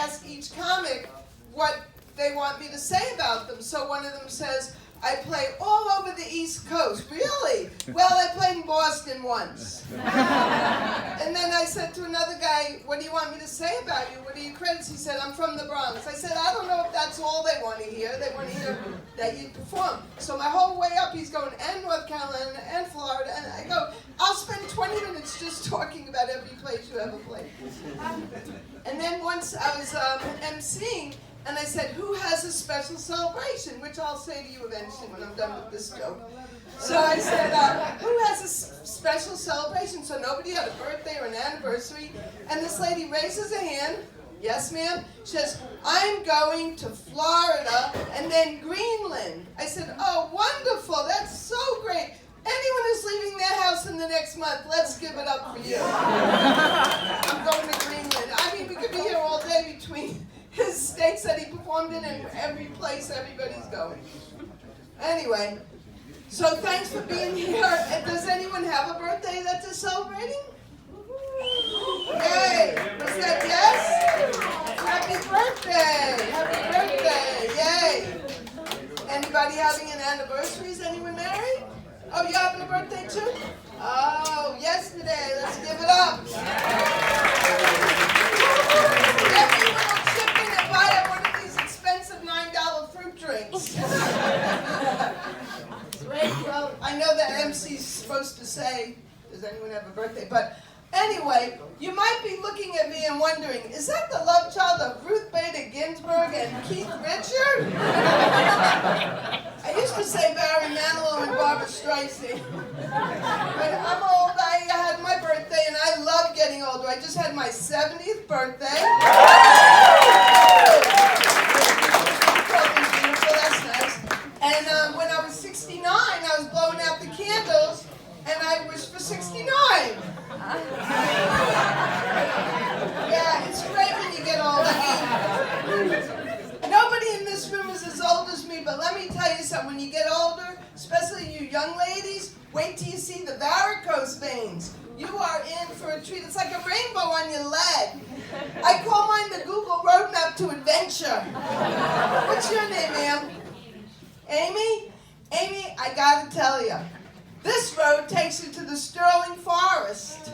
ask each comic what they want me to say about them. So one of them says, I play all over the East Coast. Really? Well, I played in Boston once. And then I said to another guy, what do you want me to say about you? What are your credits? He said, I'm from the Bronx. I said, I don't know if that's all they want to hear. They want to hear that you perform. So my whole way up, he's going, and North Carolina, and Florida. And I go, I'll spend 20 minutes just talking about every place you ever played. And then once I was emceeing, and I said, who has a special celebration? Which I'll say to you eventually when I'm done with this joke. So I said, who has a special celebration? So nobody had a birthday or an anniversary. And this lady raises a hand. Yes, ma'am. She says, I'm going to Florida and then Greenland. I said, oh, wonderful. That's so great. Anyone who's leaving their house in the next month, let's give it up for you. I'm going to Greenland. I mean, we could be here all day between his states that he performed in and every place everybody's going. Anyway, so thanks for being here. And does anyone have a birthday that they're celebrating? Yay! Was that yes? Happy birthday! Happy birthday! Yay! Anybody having an anniversary? Is anyone married? Oh, you having a birthday too? Oh, yesterday. Let's give it up. Everyone will chip in and buy one of these expensive $9 fruit drinks. Great. Well, I know that MC's supposed to say, does anyone have a birthday? But anyway, you might be looking at me and wondering, is that the love child of Ruth Bader Ginsburg and Keith Richards? I used to say Barry Manilow and Barbara Streisand. But I'm old. I had my birthday, and I love getting older. I just had my 70th birthday. That's nice. And when I was 69, I was blowing out the candles, and I wished for 69. Yeah, it's great when you get old. Nobody in this room is as old as me, but let me tell you something. When you get older, especially you young ladies, wait till you see the varicose veins. You are in for a treat. It's like a rainbow on your leg. I call mine the Google Roadmap to Adventure. What's your name, ma'am? Amy? Amy, I gotta tell you, this road takes you to the Sterling Forest.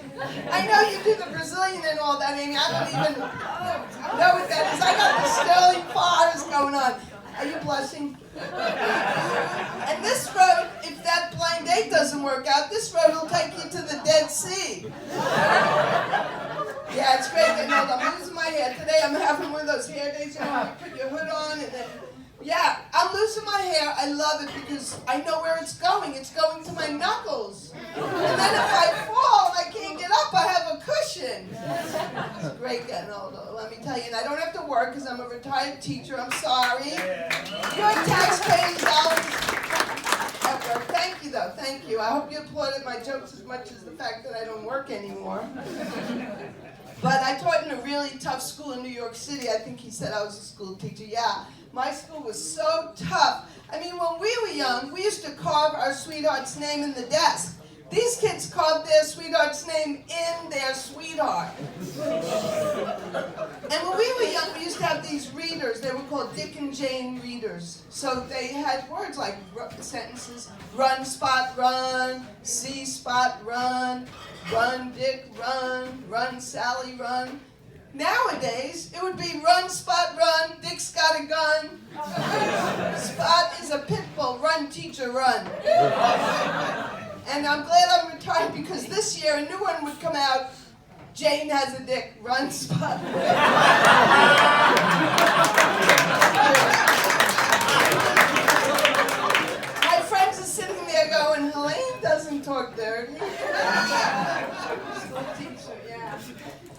I know you do the Brazilian and all that, Amy. I don't even know what that is. I got the Sterling Forest going on. Are you blushing? And this road, if that blind date doesn't work out, this road will take you to the Dead Sea. Yeah, it's great. I know I'm losing my hair. Today I'm having one of those hair days, you know, you put your hood on and then... Yeah, I'm losing my hair. I love it because I know where it's going. It's going to my knuckles. And then if I fall and I can't get up, I have a cushion. It's great getting older, let me tell you. And I don't have to work because I'm a retired teacher. I'm sorry. Your taxpayers' dollars at work. Thank you, though. Thank you. I hope you applauded my jokes as much as the fact that I don't work anymore. But I taught in a really tough school in New York City. I think he said I was a school teacher. Yeah. My school was so tough. I mean, when we were young, we used to carve our sweetheart's name in the desk. These kids carved their sweetheart's name in their sweetheart. And when we were young, we used to have these readers. They were called Dick and Jane readers. So they had words like sentences, run, spot, run, see, spot, run, Dick, run, Sally, run. Nowadays, it would be run, spot, run, Dick's got a gun. Spot is a pit bull, run, teacher, run. And I'm glad I'm retired because this year a new one would come out, Jane has a dick, run, spot, run. My friends are sitting there going, Helene doesn't talk dirty. School teacher, yeah.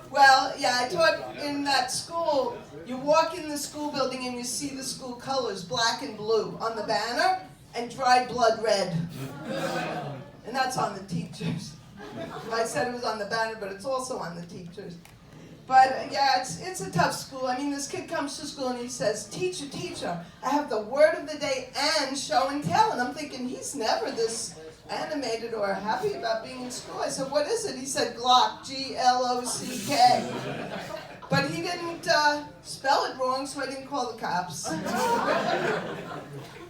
Well, yeah, I taught in that school. You walk in the school building and you see the school colors, black and blue, on the banner, and dried blood red. And that's on the teachers. I said it was on the banner, but it's also on the teachers. But yeah, it's a tough school. I mean, this kid comes to school and he says, teacher, I have the word of the day and show and tell. And I'm thinking, he's never this animated or happy about being in school. I said, what is it? He said, Glock, Glock. But he didn't spell it wrong, so I didn't call the cops.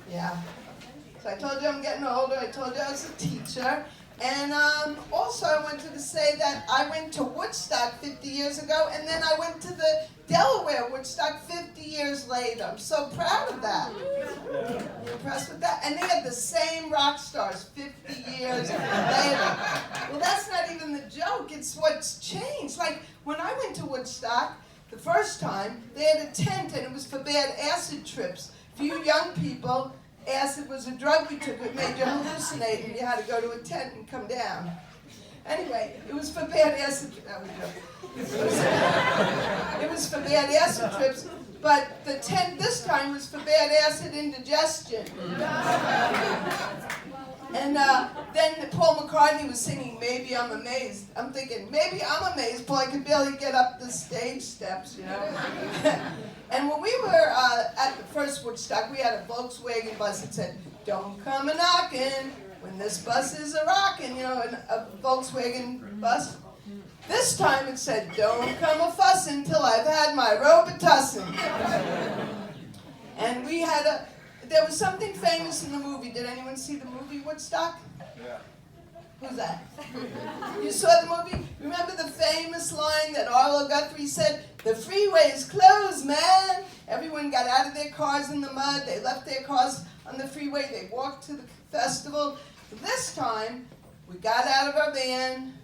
Yeah. So I told you I'm getting older. I told you I was a teacher. And also I wanted to say that I went to Woodstock 50 years ago, and then I went to the Delaware Woodstock 50 years later. I'm so proud of that. You impressed with that? And they had the same rock stars 50 years later. Well, that's not even the joke. It's what's changed. Like, when I went to Woodstock the first time, they had a tent, and it was for bad acid trips. For you young people, acid was a drug we took. It made you hallucinate, and you had to go to a tent and come down. Anyway, it was for bad acid. It was for bad acid trips, but the tent this time was for bad acid indigestion. And then Paul McCartney was singing "Maybe I'm Amazed." I'm thinking, maybe I'm amazed, Paul. I could barely get up the stage steps, you know. And when we were at the first Woodstock, we had a Volkswagen bus that said, "Don't come a-knockin' when this bus is a-rockin'," you know, a Volkswagen bus. This time it said, "Don't come a-fussin' till I've had my Robitussin." And we had there was something famous in the movie. Did anyone see the movie Woodstock? Yeah. Who's that? You saw the movie? Remember the famous line that Arlo Guthrie said? "The freeway is closed, man." Everyone got out of their cars in the mud. They left their cars on the freeway. They walked to the festival. This time, we got out of our van,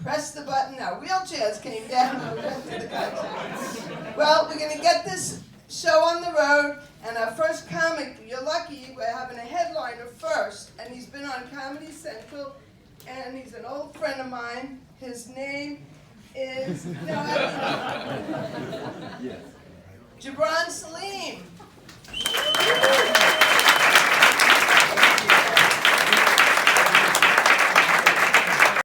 pressed the button, our wheelchairs came down, and we went to the concert. Well, we're going to get this show on the road, and our first comic, you're lucky, we're having a headliner first, and he's been on Comedy Central, and he's an old friend of mine. His name is Gibran Salim.